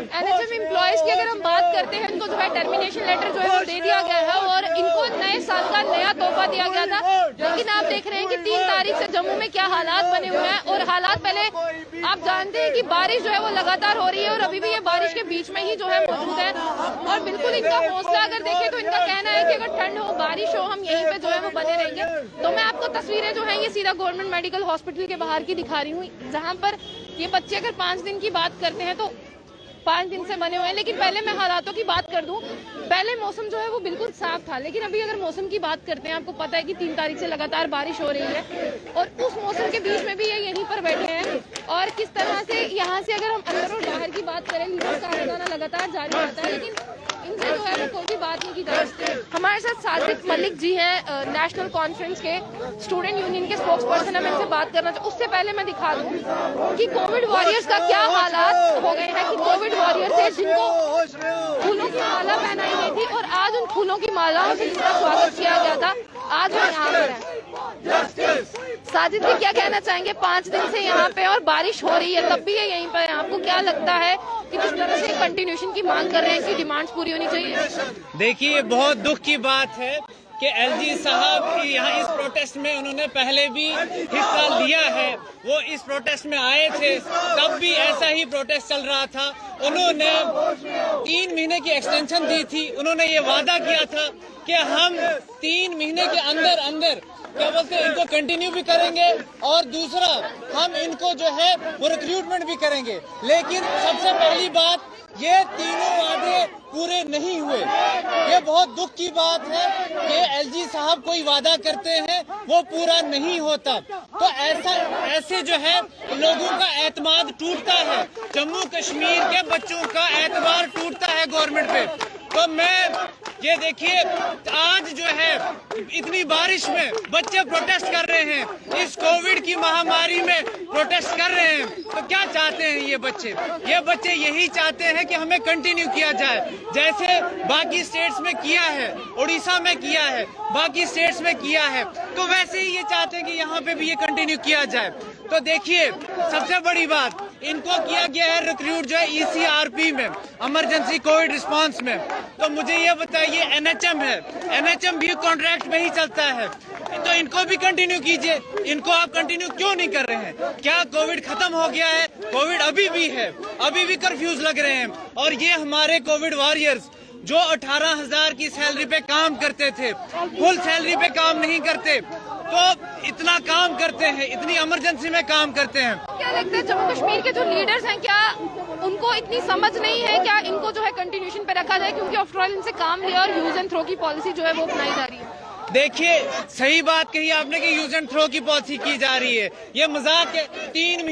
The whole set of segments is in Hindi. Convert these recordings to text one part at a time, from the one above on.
एनएचएम एम्प्लॉयज की अगर हम बात करते हैं, इनको जो है टर्मिनेशन लेटर जो है वो दे दिया गया है और इनको नए साल का नया तोहफा दिया गया था। लेकिन आप देख रहे हैं कि 3 तारीख से जम्मू में क्या हालात बने हुए हैं और हालात पहले आप जानते हैं कि बारिश जो है वो लगातार हो रही है और अभी भी ये बारिश के बीच में ही जो है मौजूद है और बिल्कुल इनका हौसला अगर देखें तो इनका कहना है कि अगर ठंड हो बारिश हो हम यहीं पे जो है वो बने रहेंगे। तो मैं आपको तस्वीरें जो है ये सीधा गवर्नमेंट मेडिकल हॉस्पिटल के बाहर की दिखा रही हूँ, जहाँ पर ये बच्चे अगर 5 दिन की बात करते हैं तो 5 दिन से बने हुए हैं। लेकिन पहले मैं हालातों की बात कर दूं, पहले मौसम जो है वो बिल्कुल साफ था, लेकिन अभी अगर मौसम की बात करते हैं, आपको पता है कि 3 तारीख से लगातार बारिश हो रही है और उस मौसम के बीच में भी ये यहीं पर बैठे हैं और किस तरह से यहाँ से अगर हम अंदर और बाहर की बात करें, लीडर्स का आना जाना लगातार जारी रहता है, लेकिन इनसे जो है वो कोई भी बात नहीं की जा सकती। हमारे साथ साजिद मलिक जी हैं, नेशनल कॉन्फ्रेंस के स्टूडेंट यूनियन के स्पोक्स पर्सन है, मैं इनसे बात करना चाहूँ। उससे पहले मैं दिखा दूं कि कोविड वॉरियर्स का क्या हालात हो गए हैं कि कोविड वॉरियर्स थे जिनको फूलों की माला पहनाई गई थी और आज उन फूलों की मालाओं से जिनका स्वागत किया गया था, आज वो यहाँ पर है। साजिद जी क्या कहना चाहेंगे? 5 दिन से यहाँ पे और बारिश हो रही है तब भी ये यहीं पर है, आपको क्या लगता है कि जिस तरह से कंटिन्यूशन की मांग कर रहे हैं, इनकी डिमांड्स पूरी होनी चाहिए? देखिए, बहुत दुख की बात है कि एलजी साहब यहाँ इस प्रोटेस्ट में उन्होंने पहले भी हिस्सा लिया है। वो इस प्रोटेस्ट में आए थे, तब भी ऐसा ही प्रोटेस्ट चल रहा था। उन्होंने 3 महीने की एक्सटेंशन दी थी। उन्होंने ये वादा किया था कि हम 3 महीने के अंदर अंदर क्या बोलते हैं इनको कंटिन्यू भी करेंगे और दूसरा हम इनको जो है वो रिक्रूटमेंट भी करेंगे। लेकिन सबसे पहली बात, ये तीनों वादे पूरे नहीं हुए। ये बहुत दुख की बात है कि एलजी साहब कोई वादा करते हैं वो पूरा नहीं होता, तो ऐसे जो है लोगों का एतमाद टूटता है, जम्मू कश्मीर के बच्चों का एतबार टूटता है गवर्नमेंट पे। तो मैं ये देखिए, आज जो है इतनी बारिश में बच्चे प्रोटेस्ट कर रहे हैं, इस कोविड की महामारी में प्रोटेस्ट कर रहे हैं, तो क्या चाहते हैं ये बच्चे? ये बच्चे यही चाहते हैं कि हमें कंटिन्यू किया जाए, जैसे बाकी स्टेट्स में किया है, उड़ीसा में किया है, बाकी स्टेट्स में किया है, तो वैसे ही ये चाहते हैं कि यहाँ पे भी ये कंटिन्यू किया जाए। तो देखिए, सबसे बड़ी बात, इनको किया गया है रिक्रूट जो है ECRP में, इमरजेंसी कोविड रिस्पांस में। तो मुझे ये बताइए, NHM है, NHM भी कॉन्ट्रैक्ट में ही चलता है, तो इनको भी कंटिन्यू कीजिए। इनको आप कंटिन्यू क्यों नहीं कर रहे हैं? क्या कोविड खत्म हो गया है? कोविड अभी भी है, अभी भी कर्फ्यूज लग रहे हैं। और ये हमारे कोविड वॉरियर्स जो 18,000 की सैलरी पे काम करते थे, फुल सैलरी पे काम नहीं करते, तो इतना काम करते हैं, इतनी इमरजेंसी में काम करते हैं। क्या लगता है जम्मू कश्मीर के जो लीडर्स हैं, क्या उनको इतनी समझ नहीं है? क्या इनको जो है कंटिन्यूशन पे रखा जाए, क्योंकि आफ्टर ऑल इनसे काम लिया और यूज एंड थ्रो की पॉलिसी जो है वो अपनाई जा रही है? देखिए, सही बात कही आपने कि यूज एंड थ्रो की पॉलिसी की जा रही है। ये मजाक है, 3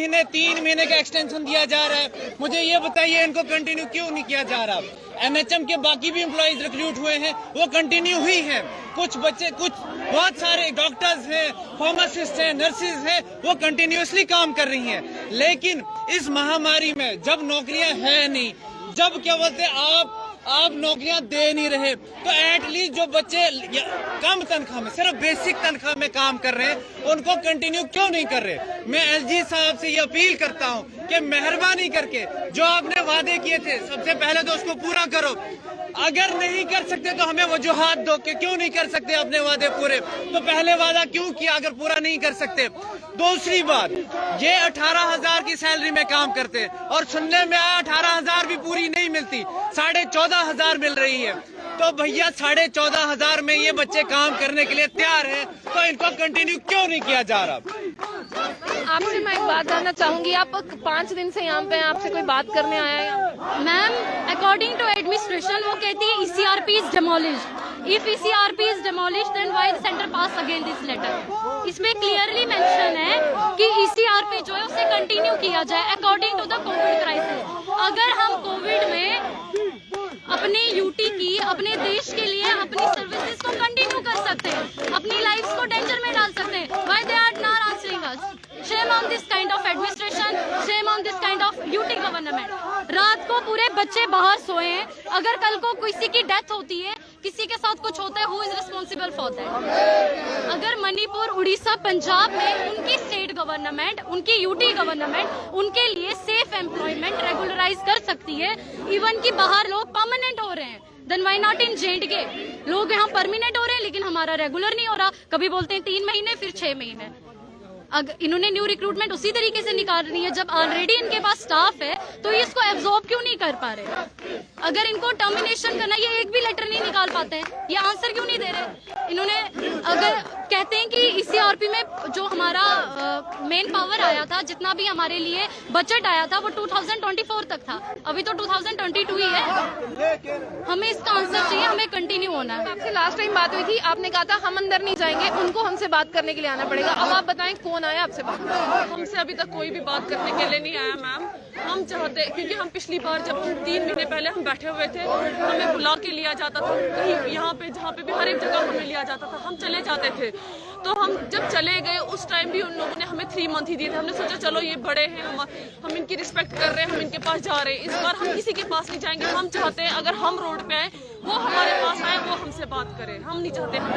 महीने का एक्सटेंशन दिया जा रहा है। मुझे ये बताइए, इनको कंटिन्यू क्यों नहीं किया जा रहा? NHM के बाकी भी एम्प्लॉइज रिक्रूट हुए हैं, वो कंटिन्यू हुई हैं। कुछ बच्चे, कुछ बहुत सारे डॉक्टर्स हैं, फार्मासिस्ट हैं, नर्सेज हैं, वो कंटिन्यूअसली काम कर रही हैं। लेकिन इस महामारी में जब नौकरियां है नहीं, जब क्या बोलते हैं आप नौकरियां दे नहीं रहे, तो एटलीस्ट जो बच्चे कम तनख्वाह में, सिर्फ बेसिक तनख्वाह में काम कर रहे हैं, उनको कंटिन्यू क्यों नहीं कर रहे? मैं एलजी साहब से ये अपील करता हूं कि मेहरबानी करके जो आपने वादे किए थे, सबसे पहले तो उसको पूरा करो। अगर नहीं कर सकते तो हमें वजूहात दो कि क्यों नहीं कर सकते अपने वादे पूरे। तो पहले वादा क्यों किया अगर पूरा नहीं कर सकते? दूसरी बात, ये 18,000 की सैलरी में काम करते हैं और सुनने में आया 18,000 भी पूरी नहीं मिलती, 14,500 मिल रही है। तो भैया 14,500 में ये बच्चे काम करने के लिए तैयार हैं, तो इनको कंटिन्यू क्यों नहीं किया जा रहा? आपसे मैं एक बात जानना चाहूंगी, आप 5 दिन से यहाँ पे हैं, आपसे कोई बात करने आया है? मैम, अकॉर्डिंग टू एडमिनिस्ट्रेशन वो कहती है ECRP is demolished. If ECRP is demolished, then why the center pass again this letter? इसमें क्लियरली मेंशन है कि ECRP जो है उसे कंटिन्यू किया जाए according to the covid crisis. अगर हम कोविड में अपने यूटी की, अपने देश के लिए अपनी सर्विसेज को कंटिन्यू कर सकते हैं, अपनी लाइफ्स को डेंजर में डाल सकते हैं, why they are not answering us? Shame on this kind of administration, shame on this kind of UT government. रात को पूरे बच्चे बाहर सोए हैं, अगर कल को किसी की डेथ होती है, किसी के साथ कुछ होता है, who is responsible for that? अगर मणिपुर, उड़ीसा, पंजाब में उनकी स्टेट गवर्नमेंट, उनकी यूटी गवर्नमेंट उनके लिए सेफ गवर्नमेंट रेगुलराइज कर सकती है, इवन कि बाहर लोग परमानेंट हो रहे हैं, then why not in J&K? लोग यहाँ परमानेंट हो रहे हैं लेकिन हमारा रेगुलर नहीं हो रहा। कभी बोलते हैं 3 महीने, फिर 6 महीने। अगर इन्होंने न्यू रिक्रूटमेंट उसी तरीके से निकाल रही है, जब ऑलरेडी इनके पास स्टाफ है तो ये इसको एब्जॉर्ब क्यों नहीं कर पा रहे? अगर इनको टर्मिनेशन करना, ये एक भी लेटर नहीं निकाल पाते हैं, ये आंसर क्यों नहीं दे रहे? इन्होंने अगर कहते हैं कि ECRP में जो हमारा मेन पावर आया था, जितना भी हमारे लिए बजट आया था वो 2024 तक था, अभी तो 2022 ही है। हमें इसका आंसर चाहिए, हमें कंटिन्यू होना है। आपसे लास्ट टाइम बात हुई थी, आपने कहा था हम अंदर नहीं जाएंगे, उनको हमसे बात करने के लिए आना पड़ेगा। अब आप बताएं कौन आया आपसे बात? हमसे अभी तक कोई भी बात करने के लिए नहीं आया मैम। हम चाहते, क्योंकि हम पिछली बार जब 3 महीने पहले हम बैठे हुए थे, हमें बुला के लिया जाता था कहीं यहाँ पे, जहाँ पे भी हर एक जगह हमें लिया जाता था, हम चले जाते थे। तो हम जब चले गए उस टाइम भी उन लोगों ने हमें 3 मंथ ही दिए थे। हमने सोचा चलो ये बड़े हैं, हम इनकी रिस्पेक्ट कर रहे हैं, हम इनके पास जा रहे हैं। इस बार हम किसी के पास नहीं जाएंगे। हम चाहते हैं अगर हम रोड पे आए, वो हमारे पास आए, वो हमसे बात करें। हम नहीं चाहते हम।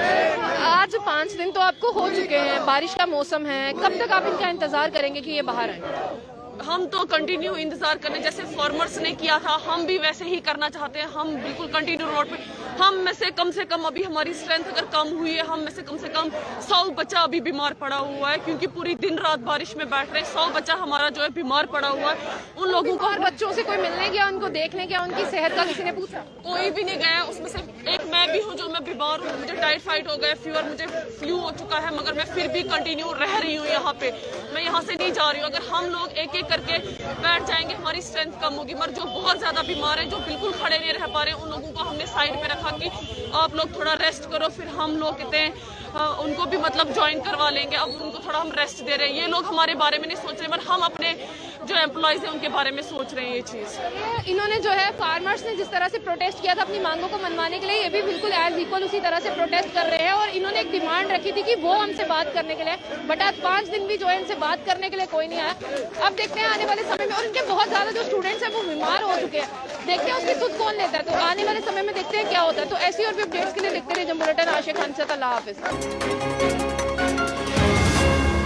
आज 5 दिन तो आपको हो चुके हैं, बारिश का मौसम है, कब तक आप इनका इंतजार करेंगे कि ये बाहर आए? हम तो कंटिन्यू इंतजार करने, जैसे फार्मर्स ने किया था हम भी वैसे ही करना चाहते हैं। हम बिल्कुल कंटिन्यू रोड पे, हम में से कम अभी हमारी स्ट्रेंथ अगर कम हुई है, हम में से कम 100 बच्चा अभी बीमार पड़ा हुआ है, क्योंकि पूरी दिन रात बारिश में बैठ रहे हैं। 100 बच्चा हमारा जो है बीमार पड़ा हुआ है। उन लोगों को, और बच्चों से कोई मिलने गया, उनको देखने गया, उनकी सेहत का किसी ने पूछा? कोई भी नहीं गया। उसमें से एक मैं भी हूँ जो मैं बीमार हूँ, मुझे टाइफाइड हो गया, फीवर, मुझे फ्लू हो चुका है, मगर मैं फिर भी कंटिन्यू रह रही हूँ यहाँ पे। मैं यहाँ से नहीं जा रही हूँ। अगर हम लोग एक एक करके बैठ जाएंगे, हमारी स्ट्रेंथ कम होगी। मगर जो बहुत ज्यादा बीमार है, जो बिल्कुल खड़े नहीं रह पा रहे, उन लोगों को हमने साइड पे रखा कि आप लोग थोड़ा रेस्ट करो, फिर हम लोग कहते हैं उनको भी मतलब ज्वाइन करवा लेंगे। अब उनको थोड़ा हम रेस्ट दे रहे हैं। ये लोग हमारे बारे में नहीं सोच रहे, पर हम अपने जो एम्प्लॉयज हैं उनके बारे में सोच रहे हैं ये चीज। इन्होंने जो है फार्मर्स ने जिस तरह से प्रोटेस्ट किया था अपनी मांगों को मनवाने के लिए, ये भी बिल्कुल एज इक्वल उसी तरह से प्रोटेस्ट कर रहे हैं। और इन्होंने एक डिमांड रखी थी कि वो हमसे बात करने के लिए, बट आज 5 दिन भी जो है इनसे बात करने के लिए कोई नहीं आया। अब देखते हैं आने वाले समय में, और इनके बहुत ज्यादा जो स्टूडेंट्स हैं वो बीमार हो चुके हैं, देखते हैं उसकी सुध कौन लेता है। तो आने वाले समय में देखते हैं क्या होता है। तो ऐसी और भी अपडेट्स के लिए देखते रहिए जम्मू बुलेटिन। आशिक खान से, अल्लाह हाफिज।